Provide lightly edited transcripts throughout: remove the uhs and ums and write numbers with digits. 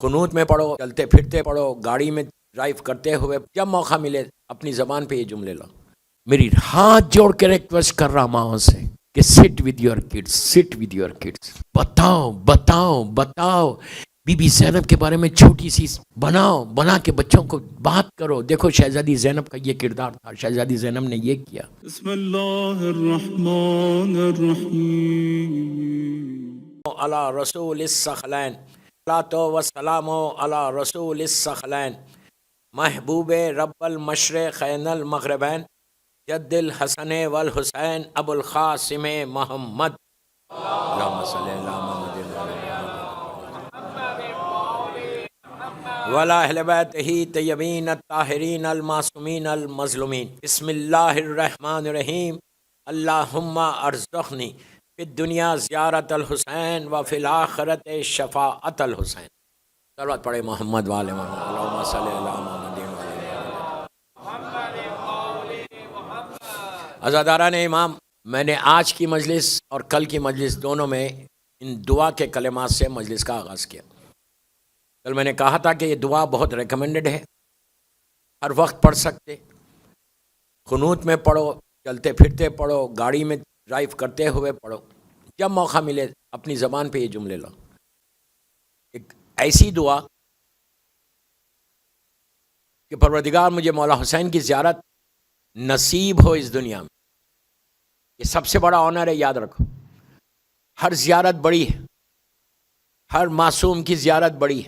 قنوت میں پڑھو، چلتے پھرتے پڑھو، گاڑی میں ڈرائیو کرتے ہوئے، جب موقع ملے اپنی زبان پہ یہ جملے لاؤ. میری ہاتھ جوڑ کے ریکویسٹ کر رہا ماں سے کہ sit with your kids, sit with your kids. بتاؤ بتاؤ بتاؤ. بی بی زینب کے بارے میں چھوٹی سی بنا کے بچوں کو بات کرو. دیکھو شہزادی زینب کا یہ کردار تھا، شہزادی زینب نے یہ کیا. بسم اللہ الرحمن الرحیم. علی رسول الثقلین، صلاۃ و سلام علی رسول الثقلین، محبوب رب المشرقین المغربین، جد الحسن والحسین ابو القاسم محمد. اللہم صلی علی محمد وعلی اہل بیتہ طیبین الطاہرین المعصومین المظلومین. بسم اللہ الرحمن الرحیم. اللہم ارزقنی فی الدنیا زیارت الحسین وفی الآخرت شفاعت الحسین. صلوات پڑھے محمد وعلی محمد. اللہم صلی علی محمد. عزاداران امام، میں نے آج کی مجلس اور کل کی مجلس دونوں میں ان دعا کے کلمات سے مجلس کا آغاز کیا. کل میں نے کہا تھا کہ یہ دعا بہت ریکمینڈڈ ہے، ہر وقت پڑھ سکتے، قنوت میں پڑھو، چلتے پھرتے پڑھو، گاڑی میں ڈرائیو کرتے ہوئے پڑھو، جب موقع ملے اپنی زبان پہ یہ جملے لاؤ. ایک ایسی دعا کہ پروردگار مجھے مولا حسین کی زیارت نصیب ہو اس دنیا میں. یہ سب سے بڑا آنر ہے، یاد رکھو. ہر زیارت بڑی ہے، ہر معصوم کی زیارت بڑی ہے،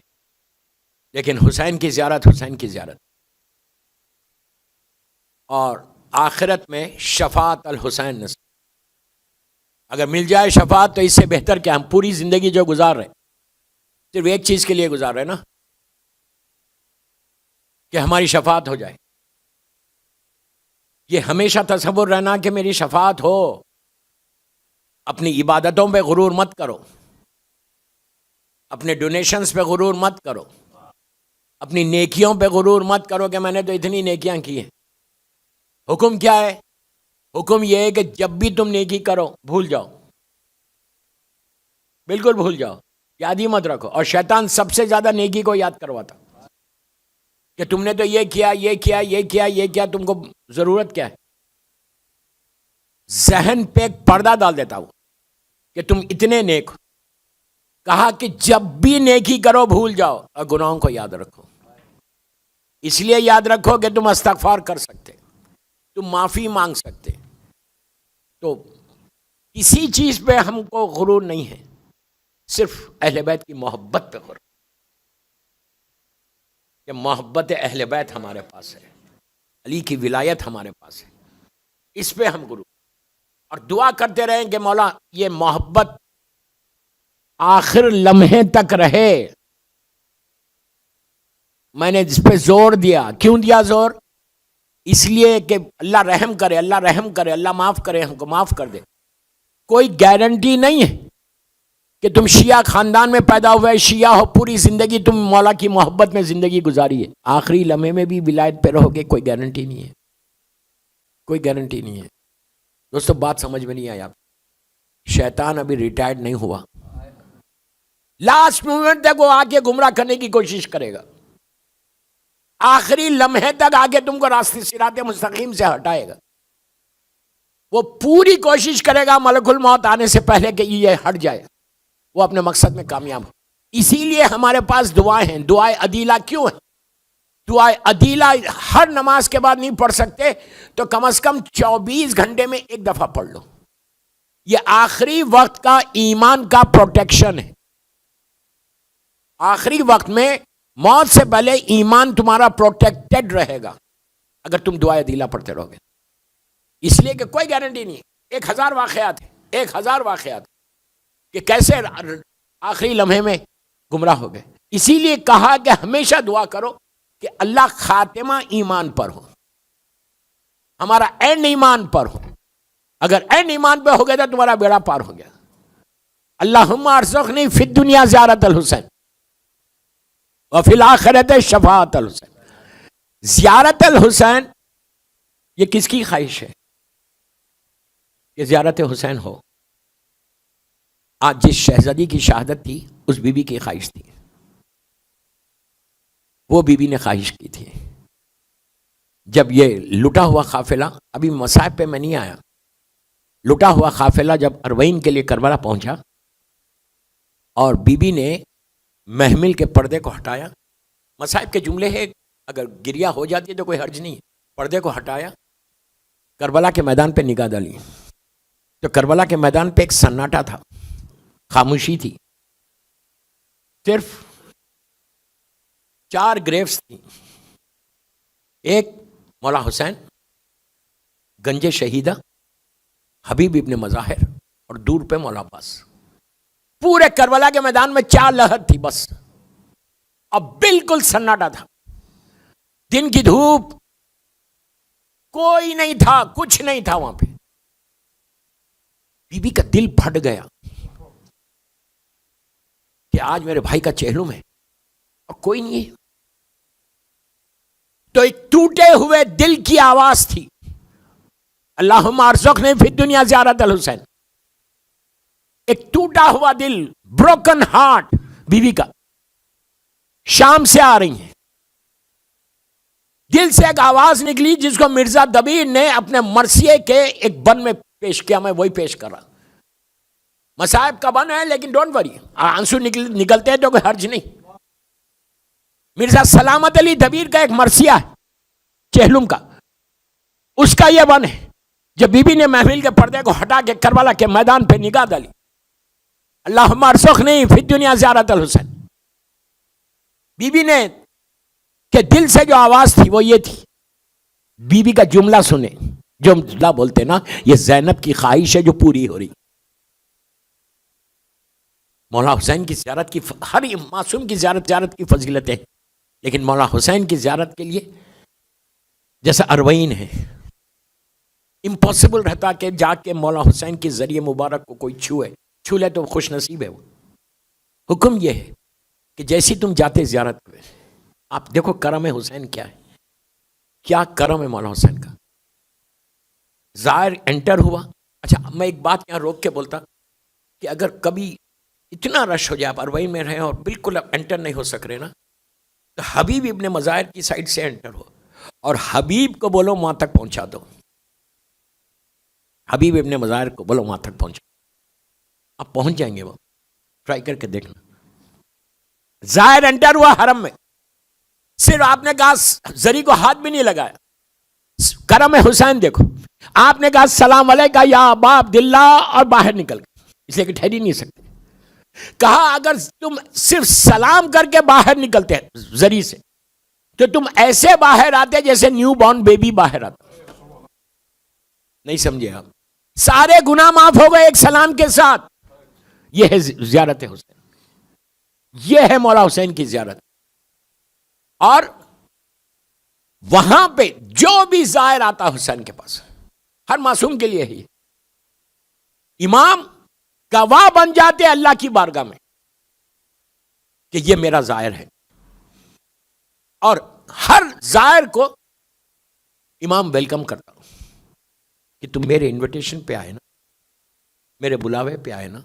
لیکن حسین کی زیارت حسین کی زیارت. اور آخرت میں شفاعت الحسین نصیب. اگر مل جائے شفاعت تو اس سے بہتر کیا. ہم پوری زندگی جو گزار رہے صرف ایک چیز کے لیے گزار رہے نا، کہ ہماری شفاعت ہو جائے. یہ ہمیشہ تصور رہنا کہ میری شفاعت ہو. اپنی عبادتوں پہ غرور مت کرو، اپنے ڈونیشنز پہ غرور مت کرو، اپنی نیکیوں پہ غرور مت کرو کہ میں نے تو اتنی نیکیاں کی ہیں. حکم کیا ہے؟ حکم یہ ہے کہ جب بھی تم نیکی کرو بھول جاؤ، بالکل بھول جاؤ، یاد ہی مت رکھو. اور شیطان سب سے زیادہ نیکی کو یاد کرواتا کہ تم نے تو یہ کیا یہ کیا یہ کیا یہ کیا، تم کو ضرورت کیا ہے. ذہن پہ ایک پردہ ڈال دیتا ہوں کہ تم اتنے نیک ہو. کہا کہ جب بھی نیکی کرو بھول جاؤ اور گناہوں کو یاد رکھو. اس لیے یاد رکھو کہ تم استغفار کر سکتے، تم معافی مانگ سکتے. تو کسی چیز پہ ہم کو غرور نہیں ہے، صرف اہل بیت کی محبت پہ غرور، کہ محبت اہل بیت ہمارے پاس ہے، علی کی ولایت ہمارے پاس ہے، اس پہ ہم غرور. اور دعا کرتے رہیں کہ مولا یہ محبت آخر لمحے تک رہے. میں نے اس پہ زور دیا. کیوں دیا زور؟ اس لیے کہ اللہ رحم کرے، اللہ رحم کرے، اللہ معاف کرے، ہم کو معاف کر دے. کوئی گارنٹی نہیں ہے کہ تم شیعہ خاندان میں پیدا ہوئے، شیعہ ہو، پوری زندگی تم مولا کی محبت میں زندگی گزاری ہے، آخری لمحے میں بھی ولایت پہ رہو گے. کوئی گارنٹی نہیں ہے، کوئی گارنٹی نہیں ہے. دوستو بات سمجھ میں نہیں آئی آپ؟ شیطان ابھی ریٹائرڈ نہیں ہوا، لاسٹ مومنٹ تک وہ آ کے گمراہ کرنے کی کوشش کرے گا. آخری لمحے تک آ کے تم کو راستے صراط مستقیم سے ہٹائے گا. وہ پوری کوشش کرے گا ملک الموت آنے سے پہلے کہ یہ ہٹ جائے، وہ اپنے مقصد میں کامیاب ہو. اسی لیے ہمارے پاس دعائیں ہیں. دعائیں عدیلہ کیوں ہیں؟ دعائیں عدیلہ ہر نماز کے بعد نہیں پڑھ سکتے تو کم از کم 24 گھنٹے میں ایک دفعہ پڑھ لو. یہ آخری وقت کا ایمان کا پروٹیکشن ہے. آخری وقت میں موت سے پہلے ایمان تمہارا پروٹیکٹڈ رہے گا اگر تم دعائیں عدیلہ پڑھتے رہو گے. اس لیے کہ کوئی گارنٹی نہیں ہے. 1000 واقعات ہیں، 1000 واقعات کہ کیسے آخری لمحے میں گمراہ ہو گئے. اسی لیے کہا کہ ہمیشہ دعا کرو کہ اللہ خاتمہ ایمان پر ہو، ہمارا اینڈ ایمان پر ہو. اگر اینڈ ایمان پہ ہو گیا تو تمہارا بیڑا پار ہو گیا. اللہم ارزقنی فی الدنیا زیارت الحسین وفی الآخرت شفاعت الحسین. زیارت الحسین یہ کس کی خواہش ہے کہ زیارت حسین ہو؟ آج جس شہزادی کی شہادت تھی اس بی بی کی خواہش تھی. وہ بی بی نے خواہش کی تھی. جب یہ لٹا ہوا قافلہ، ابھی مصائب پہ میں نہیں آیا، لٹا ہوا قافلہ جب اربعین کے لیے کربلا پہنچا اور بی بی نے محمل کے پردے کو ہٹایا، مصائب کے جملے ہے، اگر گریا ہو جاتی ہے تو کوئی حرج نہیں، پردے کو ہٹایا، کربلا کے میدان پہ نگاہ ڈالی تو کربلا کے میدان پہ ایک سناٹا تھا، خاموشی تھی، صرف 4 گریوز تھیں، ایک مولا حسین، گنج شہیدہ، حبیب ابن مظاہر اور دور پہ مولا عباس. پورے کربلا کے میدان میں 4 لہر تھی بس، اب بالکل سناٹا تھا، دن کی دھوپ، کوئی نہیں تھا، کچھ نہیں تھا وہاں پہ. بی بی کا دل پھٹ گیا کہ آج میرے بھائی کا چہلم ہے اور کوئی نہیں ہے. تو ایک ٹوٹے ہوئے دل کی آواز تھی، اللہم ارزقنی فی الدنیا زیارت الحسین. ایک ٹوٹا ہوا دل، بروکن ہارٹ بیوی کا، شام سے آ رہی ہیں، دل سے ایک آواز نکلی جس کو مرزا دبیر نے اپنے مرثیے کے ایک بن میں پیش کیا، میں وہی پیش کر رہا. مصائب کا بن ہے لیکن ڈونٹ وری، آنسو نکلتے ہیں تو کوئی حرج نہیں. مرزا سلامت علی دبیر کا ایک مرثیہ ہے چہلم کا، اس کا یہ بن ہے. جب بی بی نے محفل کے پردے کو ہٹا کے کربلا کے میدان پہ نگاہ ڈالی، اللہم ارزقنی فی الدنیا زیارت الحسین، بی بی نے کہ دل سے جو آواز تھی وہ یہ تھی. بی بی کا جملہ سنیں، جو جملہ بولتے نا، یہ زینب کی خواہش ہے جو پوری ہو رہی. مولا حسین کی زیارت کی ہر معصوم کی زیارت کی فضیلت ہے، لیکن مولا حسین کی زیارت کے لیے جیسا اربعین ہے، امپاسبل رہتا کہ جا کے مولا حسین کے ذریعے مبارک کو کوئی چھو لے تو خوش نصیب ہے وہ. حکم یہ ہے کہ جیسی تم جاتے زیارت ہوئے، آپ دیکھو کرم حسین کیا ہے، کیا کرم ہے مولا حسین کا. ظاہر انٹر ہوا. اچھا میں ایک بات یہاں روک کے بولتا کہ اگر کبھی اتنا رش ہو جائے، آپ اربعین میں رہیں اور بالکل اب انٹر نہیں ہو سک رہے نا، تو حبیب ابن مظاہر کی سائڈ سے انٹر ہو اور حبیب کو بولو وہاں تک پہنچا دو. حبیب ابن مظاہر کو بولو وہاں تک پہنچا، آپ پہنچ جائیں گے. وہ ٹرائی کر کے دیکھنا. ظاہر انٹر ہوا حرم میں، صرف آپ نے کہا زری کو ہاتھ بھی نہیں لگایا. کرم حسین دیکھو، آپ نے کہا السلام علیکہ یا ابا عبداللہ اور باہر نکل گئے، اس لیے کہ ٹھہر ہی نہیں سکتے. کہا اگر تم صرف سلام کر کے باہر نکلتے زری سے تو تم ایسے باہر آتے جیسے نیو بورن بیبی باہر آتا. نہیں سمجھے آپ؟ سارے گناہ معاف ہو گئے ایک سلام کے ساتھ. یہ ہے زیارت حسین، یہ ہے مولا حسین کی زیارت. اور وہاں پہ جو بھی زائر آتا حسین کے پاس، ہر معصوم کے لیے ہی امام گواہ بن جاتے اللہ کی بارگاہ میں کہ یہ میرا زائر ہے. اور ہر زائر کو امام ویلکم کرتا ہوں کہ تم میرے انویٹیشن پہ آئے نا، میرے بلاوے پہ آئے نا،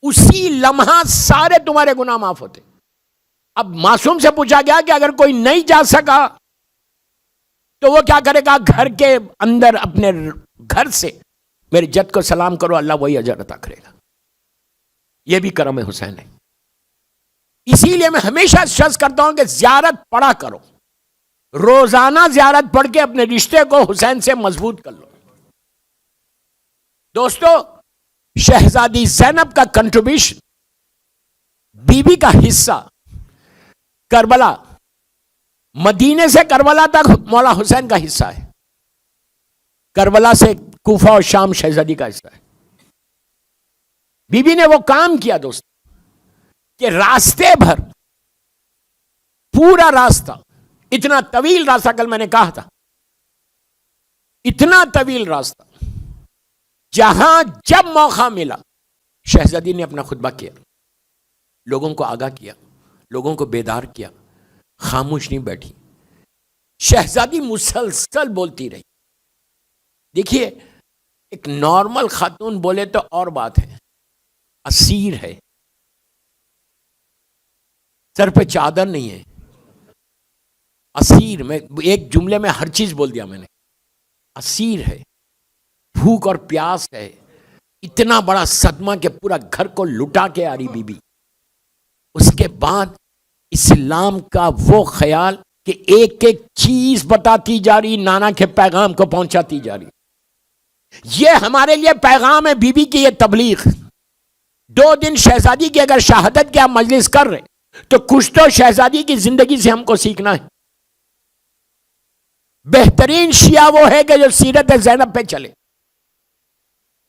اسی لمحہ سارے تمہارے گناہ معاف ہوتے. اب معصوم سے پوچھا گیا کہ اگر کوئی نہیں جا سکا تو وہ کیا کرے گا؟ گھر کے اندر اپنے گھر سے میرے جد کو سلام کرو، اللہ وہی اجر عطا کرے گا. یہ بھی کرم حسین ہے. اسی لیے میں ہمیشہ اسٹریس کرتا ہوں کہ زیارت پڑھا کرو، روزانہ زیارت پڑھ کے اپنے رشتے کو حسین سے مضبوط کر لو. دوستو، شہزادی زینب کا کنٹریبیوشن، بی بی کا حصہ، کربلا، مدینے سے کربلا تک مولا حسین کا حصہ ہے، کربلا سے کوفہ اور شام شہزادی کا حصہ ہے. بی بی نے وہ کام کیا دوست کہ راستے بھر، پورا راستہ، اتنا طویل راستہ، کل میں نے کہا تھا اتنا طویل راستہ، جہاں جب موقع ملا شہزادی نے اپنا خطبہ کیا، لوگوں کو آگاہ کیا، لوگوں کو بیدار کیا، خاموش نہیں بیٹھی. شہزادی مسلسل بولتی رہی. دیکھیے ایک نارمل خاتون بولے تو اور بات ہے، اسیر ہے، سر پہ چادر نہیں ہے، اسیر میں ایک جملے میں ہر چیز بول دیا میں نے. اسیر ہے, بھوک اور پیاس ہے, اتنا بڑا صدمہ کہ پورا گھر کو لٹا کے آ رہی بی بی. اس کے بعد اسلام کا وہ خیال کہ ایک ایک چیز بتاتی جا رہی, نانا کے پیغام کو پہنچاتی جا رہی. یہ ہمارے لیے پیغام ہے بی بی کی یہ تبلیغ. 2 دن شہزادی کی اگر شہادت کے آپ مجلس کر رہے تو کچھ تو شہزادی کی زندگی سے ہم کو سیکھنا ہے. بہترین شیعہ وہ ہے کہ جو سیرت زینب پہ چلے.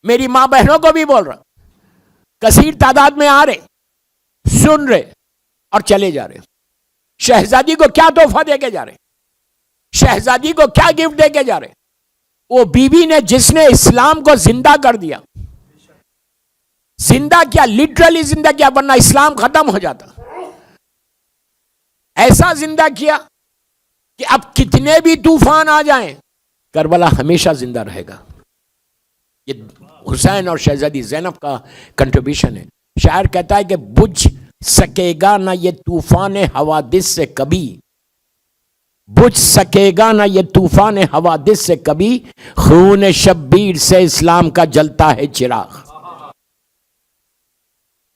میری ماں بہنوں کو بھی بول رہا, کثیر تعداد میں آ رہے, سن رہے اور چلے جا رہے. شہزادی کو کیا تحفہ دے کے جا رہے, شہزادی کو کیا گفٹ دے کے جا رہے. وہ بیوی نے جس نے اسلام کو زندہ کر دیا, زندہ کیا, لٹرلی زندہ کیا, ورنہ اسلام ختم ہو جاتا. ایسا زندہ کیا کہ اب کتنے بھی طوفان آ جائیں کربلا ہمیشہ زندہ رہے گا. یہ حسین اور شہزادی زینب کا کنٹریبیوشن ہے. شاعر کہتا ہے کہ بجھ سکے گا نہ یہ طوفان حوادث سے کبھی, بجھ سکے گا نہ یہ طوفان حوادث سے کبھی, خون شبیر سے اسلام کا جلتا ہے چراغ.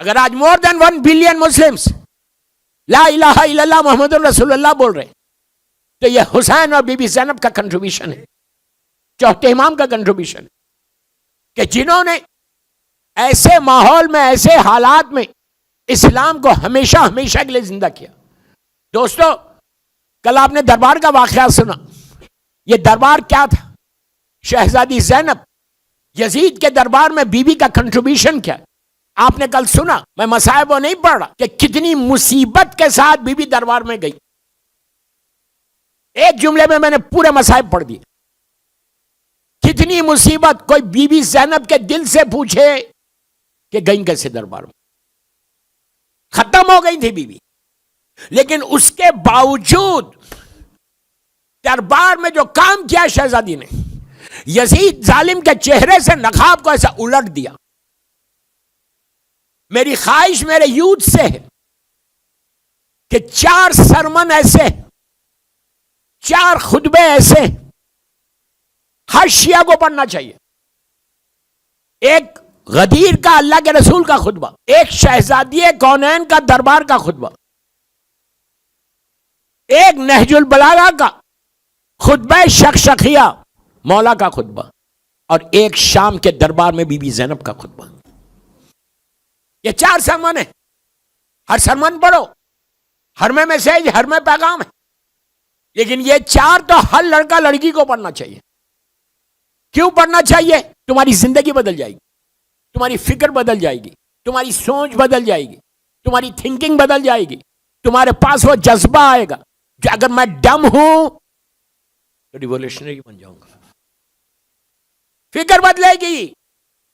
اگر آج مور دین 1 بلین مسلمز لا الہ الا اللہ محمد رسول اللہ بول رہے تو یہ حسین اور بی بی زینب کا کنٹریبیوشن ہے, چوتھے امام کا کنٹریبیوشن ہے, کہ جنہوں نے ایسے ماحول میں, ایسے حالات میں اسلام کو ہمیشہ ہمیشہ کے لیے زندہ کیا. دوستو, کل آپ نے دربار کا واقعہ سنا. یہ دربار کیا تھا؟ شہزادی زینب, یزید کے دربار میں بی بی کا کنٹریبیوشن کیا ہے؟ آپ نے کل سنا, میں مصائب وہ نہیں پڑھ رہا, کہ کتنی مصیبت کے ساتھ بی بی دربار میں گئی. ایک جملے میں نے پورے مصائب پڑھ دیے. کتنی مصیبت, کوئی بی بی زینب کے دل سے پوچھے کہ گئیں کیسے دربار میں. ختم ہو گئی تھی بی بی, لیکن اس کے باوجود دربار میں جو کام کیا شہزادی نے, یزید ظالم کے چہرے سے نقاب کو ایسا الٹ دیا. میری خواہش میرے یوتھ سے ہے کہ 4 سرمن ایسے, 4 خطبے ایسے ہر شیعہ کو پڑھنا چاہیے. ایک غدیر کا اللہ کے رسول کا خطبہ, ایک شہزادی کونین کا دربار کا خطبہ, ایک نہج البلاغہ کا خطبہ شخشخیہ مولا کا خطبہ, اور ایک شام کے دربار میں بی بی زینب کا خطبہ. یہ 4 سرمن ہیں. ہر سرمن پڑھو, ہر میں میسج, ہر میں پیغام ہے. لیکن یہ 4 تو ہر لڑکا لڑکی کو پڑھنا چاہیے. کیوں پڑھنا چاہیے؟ تمہاری زندگی بدل جائے گی, تمہاری فکر بدل جائے گی, تمہاری سوچ بدل جائے گی, تمہاری تھنکنگ بدل جائے گی. تمہارے پاس وہ جذبہ آئے گا کہ اگر میں ڈم ہوں تو ریولیوشنری بن جاؤں گا. فکر بدلے گی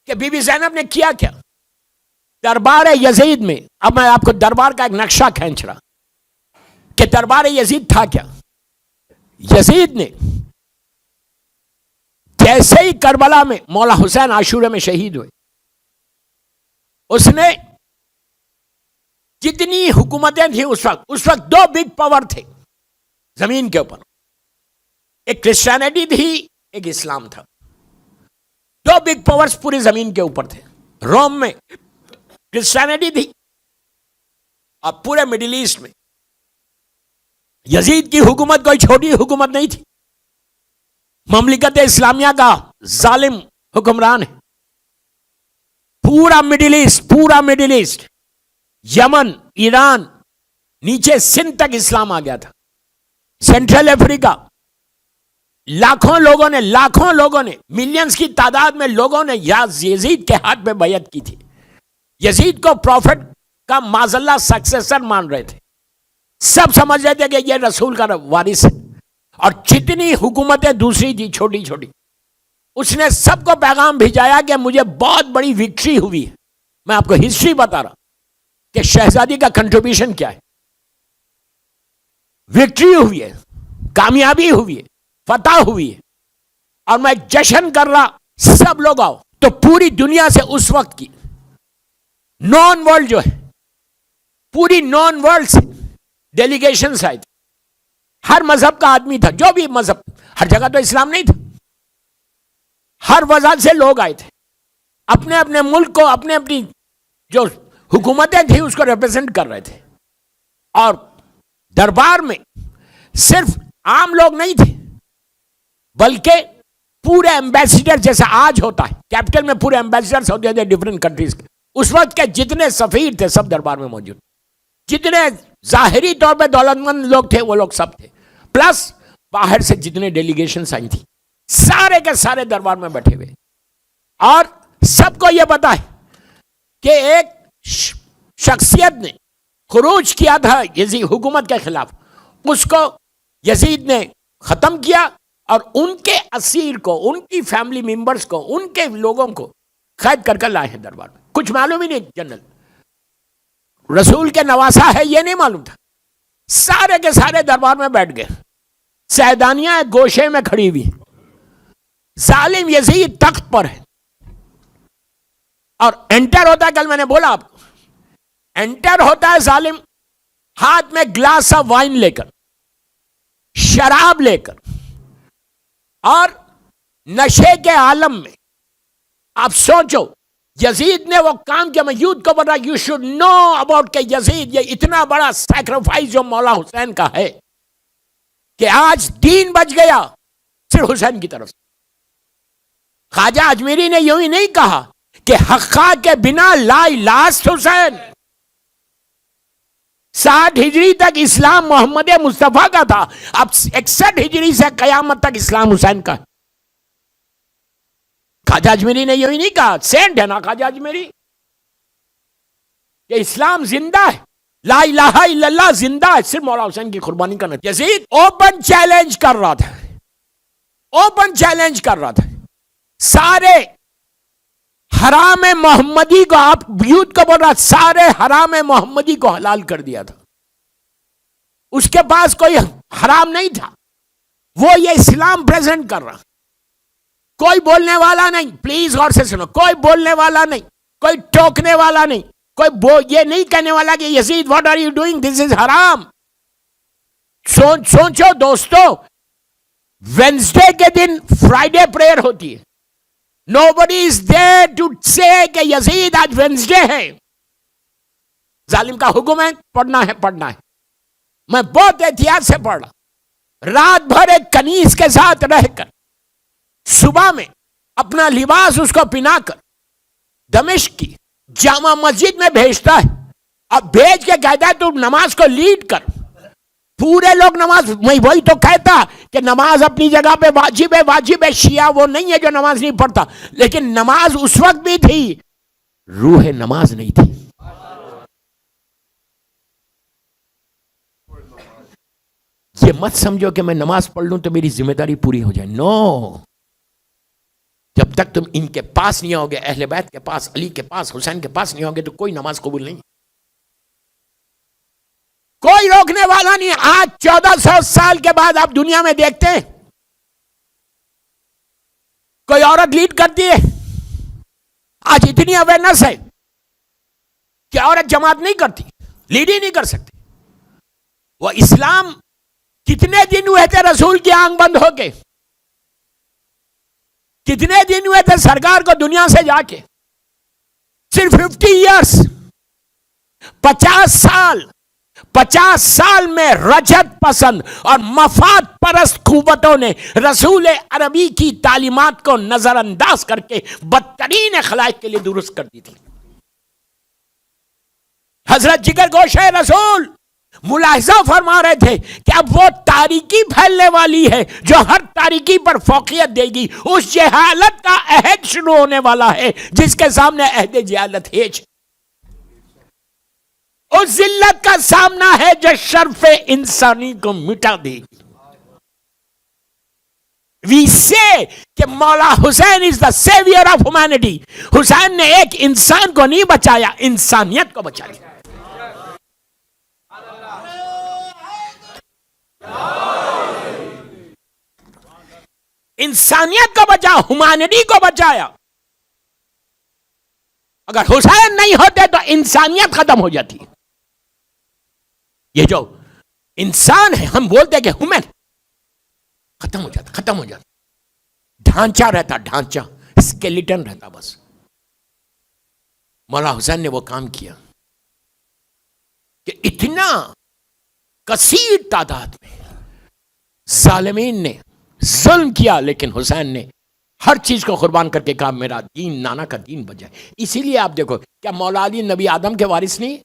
کہ بی بی زینب نے کیا کیا دربار یزید میں. اب میں آپ کو دربار کا ایک نقشہ کھینچ رہا کہ دربار یزید تھا کیا. یزید نے جیسے ہی کربلا میں مولا حسین عاشورہ میں شہید ہوئے, اس نے جتنی حکومتیں تھیں اس وقت 2 بگ پاور تھے زمین کے اوپر. ایک کرسچینٹی تھی, ایک اسلام تھا. 2 بگ پاورز پوری زمین کے اوپر تھے. روم میں کرسچینٹی تھی اور پورے مڈل ایسٹ میں یزید کی حکومت کوئی چھوٹی حکومت نہیں تھی. مملکت اسلامیہ کا ظالم حکمران ہے. پورا مڈل ایسٹ, یمن, ایران, نیچے سندھ تک اسلام آ گیا تھا. سینٹرل افریقہ, لاکھوں لوگوں نے ملینز کی تعداد میں لوگوں نے یزید کے ہاتھ پہ بیعت کی تھی. یزید کو پروفٹ کا معذاللہ سکسیسر مان رہے تھے. سب سمجھ رہے تھے کہ یہ رسول کا وارث ہے. اور جتنی حکومتیں دوسری تھی چھوٹی چھوٹی, اس نے سب کو پیغام بھیجایا کہ مجھے بہت بڑی وکٹری ہوئی ہے. میں آپ کو ہسٹری بتا رہا کہ شہزادی کا کنٹریبیوشن کیا ہے. وکٹری ہوئی ہے, کامیابی ہوئی ہے, فتح ہوئی ہے, اور میں جشن کر رہا. سب لوگ آؤ. تو پوری دنیا سے اس وقت کی نون ورلڈ جو ہے, پوری نون ورلڈ سے ڈیلیگیشنز آئی تھی. ہر مذہب کا آدمی تھا، جو بھی مذہب، ہر جگہ تو اسلام نہیں تھا، ہر وجہ سے لوگ آئے تھے، اپنے اپنے ملک کو، اپنے اپنی جو حکومتیں تھیں اس کو ریپرزینٹ کر رہے تھے. اور دربار میں صرف عام لوگ نہیں تھے بلکہ پورے ایمبیسیڈر، جیسا آج ہوتا ہے کیپٹل میں پورے ایمبیسیڈرز ہوتے تھے ڈفرینٹ کنٹریز کے، اس وقت کے جتنے سفیر تھے سب دربار میں موجود، جتنے ظاہری طور پہ دولت مند لوگ تھے وہ لوگ سب تھے، پلس باہر سے جتنے ڈیلیگیشنز آئی تھی سارے کے سارے دربار میں بیٹھے ہوئے. اور سب کو یہ پتا ہے کہ ایک شخصیت نے خروج کیا تھا یزید حکومت کے خلاف، اس کو یزید نے ختم کیا اور ان کے اسیر کو، ان کی فیملی ممبرز کو، ان کے لوگوں کو قید کر کر لائے ہیں دربار میں. کچھ معلوم ہی نہیں جنرل رسول کے نواسا ہے یہ نہیں معلوم تھا. سارے کے سارے دربار میں بیٹھ گئے، سیدانیاں ایک گوشے میں کھڑی ہوئی، ظالم یزید تخت پر ہے اور انٹر ہوتا ہے، کل میں نے بولا آپ کو، انٹر ہوتا ہے ظالم ہاتھ میں گلاس آف وائن لے کر، شراب لے کر، اور نشے کے عالم میں. آپ سوچو یزید نے وہ کام کیا. میں یوتھ کو بتا، یو شوڈ نو اباؤٹ کہ یزید یہ اتنا بڑا سیکریفائس جو مولا حسین کا ہے کہ آج دین بچ گیا صرف حسین کی طرف سے. خواجہ اجمیری نے یوں ہی نہیں کہا کہ حقا کے بنا لائی لاسٹ حسین. 60 ہجری تک اسلام محمد مصطفیٰ کا تھا، اب 61 ہجری سے قیامت تک اسلام حسین کا ہے. خواجہ اجمیری نے یوں ہی نہیں کہا، سینٹ ہے نا خواجہ اجمیری، کہ اسلام زندہ ہے، لا الہ الا اللہ زندہ ہے صرف مولا حسین کی قربانی کا نتیجہ. یزید اوپن چیلنج کر رہا تھا، اوپن چیلنج کر رہا تھا سارے حرام محمدی کو. آپ یوتھ کو بول رہا سارے حرام محمدی کو حلال کر دیا تھا. اس کے پاس کوئی حرام نہیں تھا، وہ یہ اسلام پریزنٹ کر رہا. کوئی بولنے والا نہیں، پلیز غور سے سنو، کوئی بولنے والا نہیں، کوئی ٹوکنے والا نہیں، کوئی یہ نہیں کہنے والا کہ یزید واٹ آر یو ڈوئنگ، دس از حرام. سوچو دوستو، وینسڈے کے دن فرائیڈے پریئر ہوتی ہے، nobody is there to say کہ یزید آج وینسڈے ہے. ظالم کا حکم ہے پڑھنا ہے پڑھنا ہے. میں بہت احتیاط سے پڑھ رہا، رات بھر ایک کنیز کے ساتھ رہ کر صبح میں اپنا لباس اس کو پہنا کر دمشق کی جامع مسجد میں بھیجتا ہے. اب بھیج کے کہتا ہے تو نماز کو لیڈ کر. پورے لوگ نماز، میں وہی تو کہتا کہ نماز اپنی جگہ پہ واجب ہے، واجب ہے. شیعہ وہ نہیں ہے جو نماز نہیں پڑھتا، لیکن نماز اس وقت بھی تھی، روح نماز نہیں تھی. یہ مت سمجھو کہ میں نماز پڑھ لوں تو میری ذمہ داری پوری ہو جائے. نو، جب تک تم ان کے پاس نہیں ہوگے، اہل بیت کے پاس، علی کے پاس، حسین کے پاس نہیں ہوگے تو کوئی نماز قبول نہیں. کوئی روکنے والا نہیں. آج 1400 سال کے بعد آپ دنیا میں دیکھتے ہیں کوئی عورت لیڈ کرتی ہے. آج اتنی اویئرنس ہے کہ عورت جماعت نہیں کرتی، لیڈ ہی نہیں کر سکتی. وہ اسلام کتنے دن ہوئے تھے رسول کی آنکھ بند ہو کے، کتنے دن ہوئے تھے سرکار کو دنیا سے جا کے، صرف 50 ایئرس، 50 سال میں رجت پسند اور مفاد پرست قوتوں نے رسول عربی کی تعلیمات کو نظر انداز کر کے بدترین خلائق کے لیے درست کر دی تھی. حضرت جگر گوش رسول ملاحظہ فرما رہے تھے کہ اب وہ تاریکی پھیلنے والی ہے جو ہر تاریکی پر فوقیت دے گی. اس جہالت کا عہد شروع ہونے والا ہے جس کے سامنے عہد جہالت ہیچ. اس ذلت کا سامنا ہے جو شرف انسانی کو مٹا دے گی. We say کہ مولا حسین is the savior of humanity. حسین نے ایک انسان کو نہیں بچایا، انسانیت کو بچایا. انسانیت کو بچا، ہیومینٹی کو بچایا. اگر حسین نہیں ہوتے تو انسانیت ختم ہو جاتی. یہ جو انسان ہے, ہم بولتے کہ ہیومن, ختم ہو جاتا, ڈھانچہ رہتا, ڈھانچہ اسکیلیٹن رہتا بس. مولا حسین نے وہ کام کیا کہ اتنا کثیر تعداد میں ظالمین نے ظلم کیا, لیکن حسین نے ہر چیز کو قربان کر کے کہا میرا دین نانا کا دین بجائے. اسی لیے آپ دیکھو, کیا مولا علی نبی آدم کے وارث نہیں؟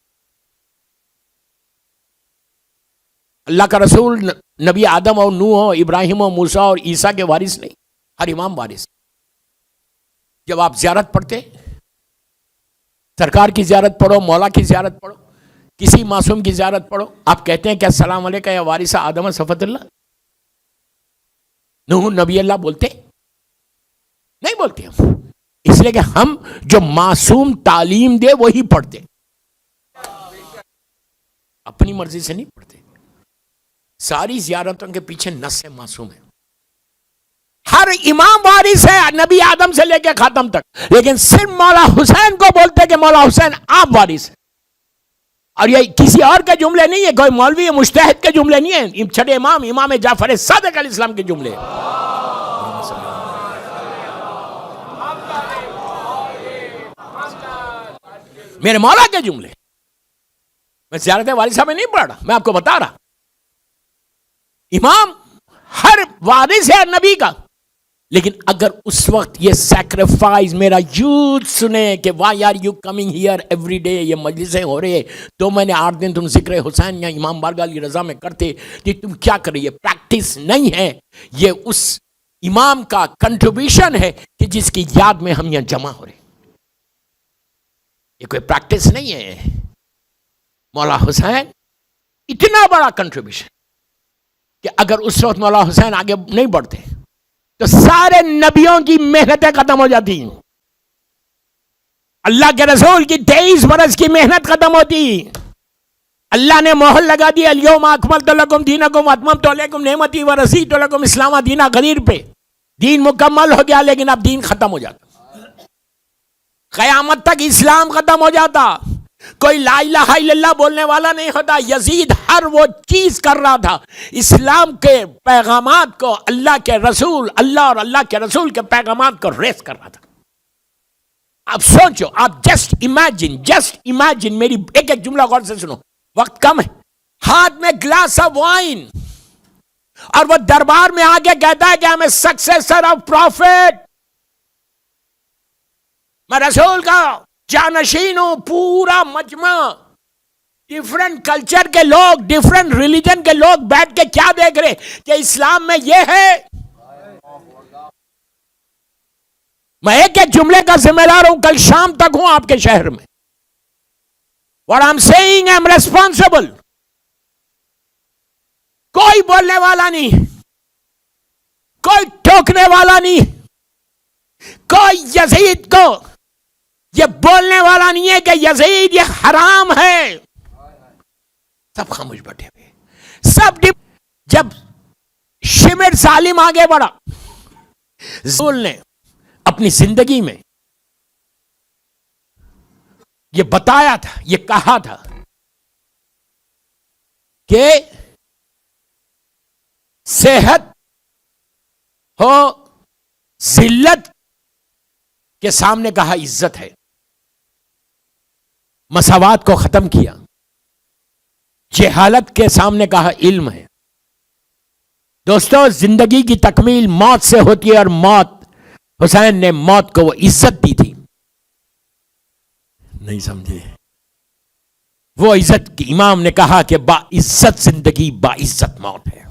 اللہ کا رسول نبی آدم اور نوح اور ابراہیم اور موسیٰ اور عیسیٰ کے وارث نہیں؟ ہر امام وارث. جب آپ زیارت پڑھتے, سرکار کی زیارت پڑھو, مولا کی زیارت پڑھو, کسی معصوم کی زیارت پڑھو, آپ کہتے ہیں کہ السلام علیکم یا وارث آدم صفوت اللہ؟ نوح نبی اللہ بولتے نہیں؟ بولتے ہم, اس لیے کہ ہم جو معصوم تعلیم دے وہی پڑھتے, اپنی مرضی سے نہیں پڑھتے. ساری زیارتوں کے پیچھے نص معصوم ہے. ہر امام وارث ہے نبی آدم سے لے کے خاتم تک, لیکن صرف مولا حسین کو بولتے کہ مولا حسین آپ وارث ہیں. اور یہ کسی اور کے جملے نہیں ہے, کوئی مولوی مجتہد کے جملے نہیں ہیں, چھٹے امام جعفر صادق علیہ السلام کے جملے. میرے مولا کے جملے. میں زیارت وارثہ میں نہیں پڑھ رہا, میں آپ کو بتا رہا. امام ہر وارث ہے نبی کا, لیکن اگر اس وقت یہ سیکریفائز میرا یوتھ سنے کہ why are you coming here every day, یہ مجلسیں ہو رہے ہیں, تو میں نے 8 دن تم ذکر حسین یا امام بارگاہ علی رضا میں کرتے, کہ تم کیا کر رہی ہے؟ پریکٹس نہیں ہے, یہ اس امام کا کنٹریبیوشن ہے کہ جس کی یاد میں ہم یہاں جمع ہو رہے ہیں. یہ کوئی پریکٹس نہیں ہے. مولا حسین اتنا بڑا کنٹریبیوشن کہ اگر اس وقت مولا حسین آگے نہیں بڑھتے تو سارے نبیوں کی محنتیں ختم ہو جاتی, اللہ کے رسول کی 23 برس کی محنت ختم ہوتی. اللہ نے مہر لگا دی الیوم اکملت لکم دینکم واتممت علیکم نعمتی ورضیت لکم اسلام دینا غدیر پہ. دین مکمل ہو گیا, لیکن اب دین ختم ہو جاتا. قیامت تک اسلام ختم ہو جاتا, کوئی لا الہ الا اللہ بولنے والا نہیں ہوتا. یزید ہر وہ چیز کر رہا تھا اسلام کے پیغامات کو, اللہ کے رسول, اللہ اور اللہ کے رسول کے پیغامات کو ریس کر رہا تھا. آپ سوچو, آپ جسٹ امیجن, میری ایک ایک جملہ غور سے سنو, وقت کم ہے. ہاتھ میں گلاس آف وائن, اور وہ دربار میں آگے کہتا ہے کہ I'm a successor of prophet, میں رسول کا جانشین ہوں. پورا مجمع, ڈیفرنٹ کلچر کے لوگ, ڈیفرنٹ ریلیجن کے لوگ بیٹھ کے کیا دیکھ رہے کہ اسلام میں یہ ہے. میں ایک ایک جملے کا ذمہ دار ہوں, کل شام تک ہوں آپ کے شہر میں. What I'm saying, I'm responsible. کوئی بولنے والا نہیں, کوئی ٹوکنے والا نہیں, کوئی یزید کو یہ بولنے والا نہیں ہے کہ یزید یہ حرام ہے. سب خاموش بیٹھے ہوئے, سب جب شمر سالم آگے بڑھا, رسول نے اپنی زندگی میں یہ بتایا تھا, یہ کہا تھا کہ صحت ہو ذلت کے سامنے کہا عزت ہے. مساوات کو ختم کیا. جہالت کے سامنے کہا علم ہے. دوستو, زندگی کی تکمیل موت سے ہوتی ہے, اور موت, حسین نے موت کو وہ عزت دی تھی. نہیں سمجھے؟ وہ عزت کی امام نے کہا کہ با عزت زندگی با عزت موت ہے.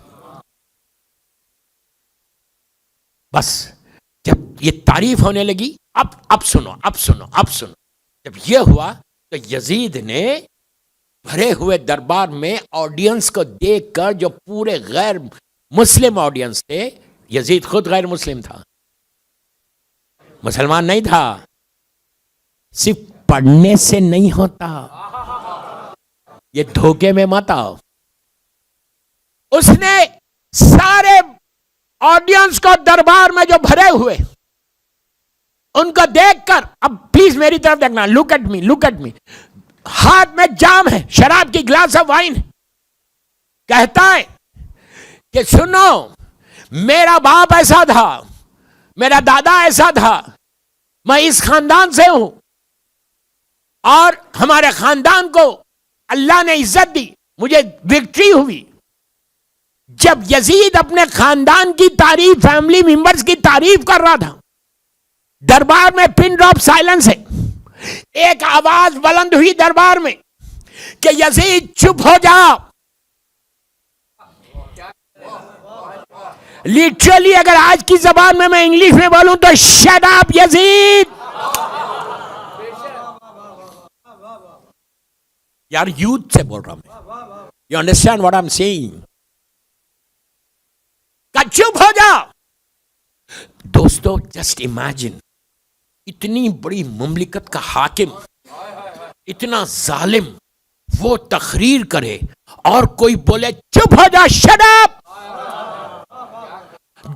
بس جب یہ تعریف ہونے لگی, اب سنو, جب یہ ہوا تو یزید نے بھرے ہوئے دربار میں آڈینس کو دیکھ کر, جو پورے غیر مسلم آڈینس تھے, یزید خود غیر مسلم تھا, مسلمان نہیں تھا. صرف پڑھنے سے نہیں ہوتا, یہ دھوکے میں مت آؤ. اس نے سارے آڈینس کو دربار میں جو بھرے ہوئے, ان کو دیکھ کر, اب پلیز میری طرف دیکھنا, لک ایٹ می, ہاتھ میں جام ہے, شراب کی گلاس آف وائن, کہتا ہے کہ سنو میرا باپ ایسا تھا, میرا دادا ایسا تھا, میں اس خاندان سے ہوں اور ہمارے خاندان کو اللہ نے عزت دی, مجھے وکٹری ہوئی. جب یزید اپنے خاندان کی تعریف, فیملی ممبرز کی تعریف کر رہا تھا, دربار میں پن ڈراپ سائلنس ہے. ایک آواز بلند ہوئی دربار میں کہ یزید چپ ہو جا. لٹرلی اگر آج کی زبان میں انگلش میں بولوں تو شٹ اپ یزید. یار یوتھ سے بول رہا ہوں, you understand what I am saying. چپ ہو جا. دوستو جسٹ امیجن, اتنی بڑی مملکت کا حاکم, اتنا ظالم, وہ تقریر کرے اور کوئی بولے چپ ہو جا, شٹ اپ.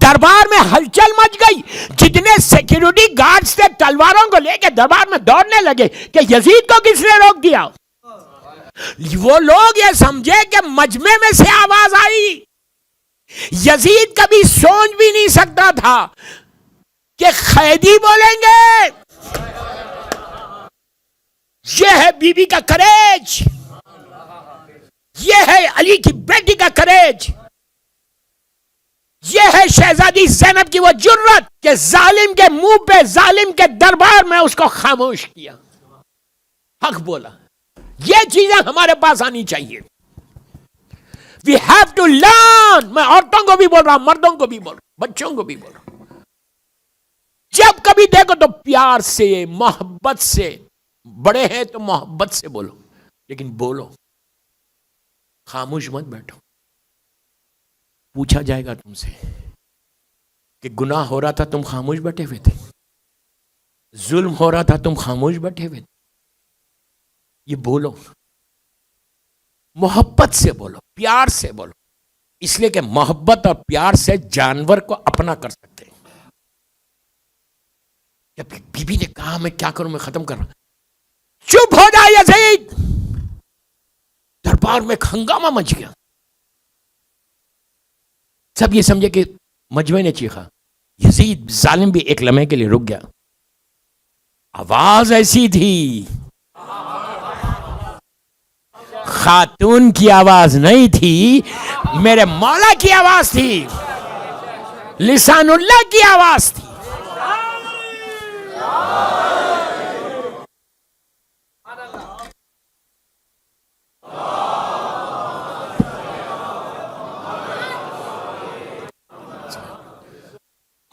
دربار میں ہلچل مچ گئی. جتنے سیکیورٹی گارڈز تھے تلواروں کو لے کے دربار میں دوڑنے لگے کہ یزید کو کس نے روک دیا. وہ لوگ یہ سمجھے کہ مجمع میں سے آواز آئی. یزید کبھی سوچ بھی نہیں سکتا تھا کہ قیدی بولیں گے. یہ ہے بی بی کا کریج, یہ ہے علی کی بیٹی کا کریج, یہ ہے شہزادی زینب کی وہ جرت کہ ظالم کے منہ پہ, ظالم کے دربار میں اس کو خاموش کیا, حق بولا. یہ چیزیں ہمارے پاس آنی چاہیے. We have to learn. میں عورتوں کو بھی بول رہا ہوں, مردوں کو بھی بول رہا ہوں, بچوں کو بھی بول رہا ہوں. جب کبھی دیکھو تو پیار سے, محبت سے, بڑے ہیں تو محبت سے بولو, لیکن بولو, خاموش مت بیٹھو. پوچھا جائے گا تم سے کہ گناہ ہو رہا تھا تم خاموش بیٹھے ہوئے تھے, ظلم ہو رہا تھا تم خاموش بیٹھے ہوئے تھے. یہ بولو, محبت سے بولو, پیار سے بولو, اس لیے کہ محبت اور پیار سے جانور کو اپنا کر سکتے ہیں. جب بی بی نے کہا میں کیا کروں, میں ختم کر رہا ہوں, چپ ہو جا یزید. دربار میں ہنگامہ مچ گیا. سب یہ سمجھے کہ مجمع نے چیخا. یزید ظالم بھی ایک لمحے کے لیے رک گیا. آواز ایسی تھی, خاتون کی آواز نہیں تھی, میرے مولا کی آواز تھی, لسان اللہ کی آواز تھی.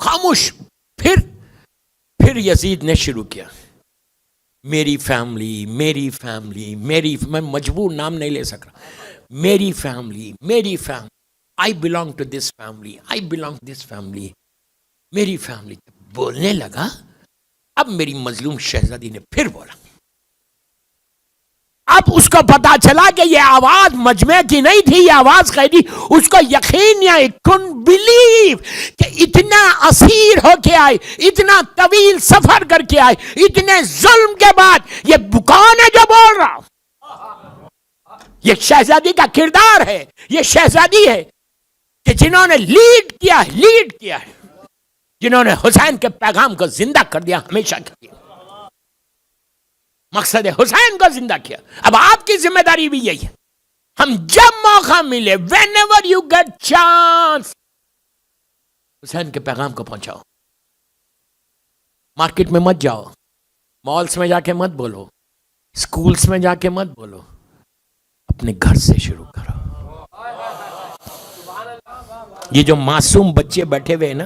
خاموش. پھر یزید نے شروع کیا, میری فیملی, میری فیملی, میں مجبور نام نہیں لے سک رہا, میری family, I belong to this family, I belong to this family, میری فیملی. بولنے لگا. اب میری مظلوم شہزادی نے پھر بولا. اب اس کو پتا چلا کہ یہ آواز مجمع کی نہیں تھی, یہ آواز قیدی. اس کو یقین نہیں, couldn't believe کہ اتنا اسیر ہو کے آئے, اتنا طویل سفر کر کے آئے, اتنے ظلم کے بعد یہ کون ہے جو بول رہا. یہ شہزادی کا کردار ہے, یہ شہزادی ہے کہ جنہوں نے لیڈ کیا ہے, جنہوں نے حسین کے پیغام کو زندہ کر دیا ہمیشہ کے لیے. مقصد حسین کو زندہ کیا. اب آپ کی ذمہ داری بھی یہی ہے, ہم جب موقع ملے, whenever you get chance, حسین کے پیغام کو پہنچاؤ. مارکیٹ میں مت جاؤ, مالز میں جا کے مت بولو, اسکولز میں جا کے مت بولو, اپنے گھر سے شروع کرو. یہ جو معصوم بچے بیٹھے ہوئے ہیں نا,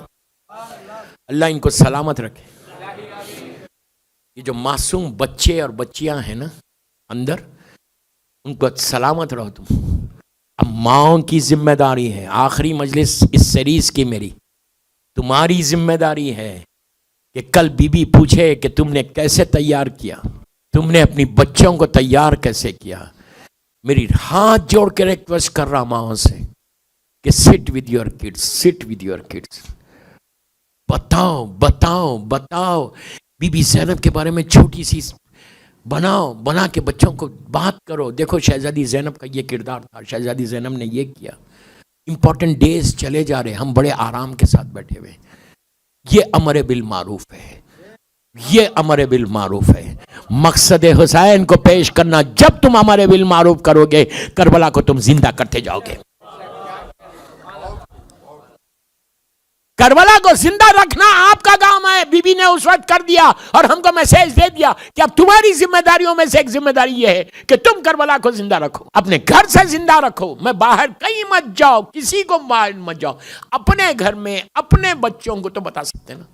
اللہ ان کو سلامت رکھے. یہ جو معصوم بچے اور بچیاں ہیں نا اندر, ان کو سلامت رہو تم. اب ماؤں کی ذمہ داری ہے, آخری مجلس اس سیریز کی میری, تمہاری ذمہ داری ہے کہ کل بی بی پوچھے کہ تم نے کیسے تیار کیا, تم نے اپنی بچوں کو تیار کیسے کیا. میری ہاتھ جوڑ کے ریکویسٹ کر رہا ماؤں سے کہ sit with your kids. بتاؤ. بی بی زینب کے بارے میں چھوٹی سی بناؤ، بنا کے بچوں کو بات کرو. دیکھو شہزادی زینب کا یہ کردار تھا. شہزادی زینب نے یہ کیا. امپورٹنٹ ڈیز چلے جا رہے، ہم بڑے آرام کے ساتھ بیٹھے ہوئے. یہ امر بالمعروف ہے، یہ امر بالمعروف ہے. مقصد حسین کو پیش کرنا. جب تم امر بالمعروف کرو گے کربلا کو تم زندہ کرتے جاؤ گے. کربلا کو زندہ رکھنا آپ کا کام ہے. بی بی نے اس وقت کر دیا اور ہم کو میسج دے دیا کہ اب تمہاری ذمہ داریوں میں سے ایک ذمہ داری یہ ہے کہ تم کربلا کو زندہ رکھو. اپنے گھر سے زندہ رکھو. میں باہر کہیں مت جاؤ، کسی کو باہر مت جاؤ. اپنے گھر میں اپنے بچوں کو تو بتا سکتے نا.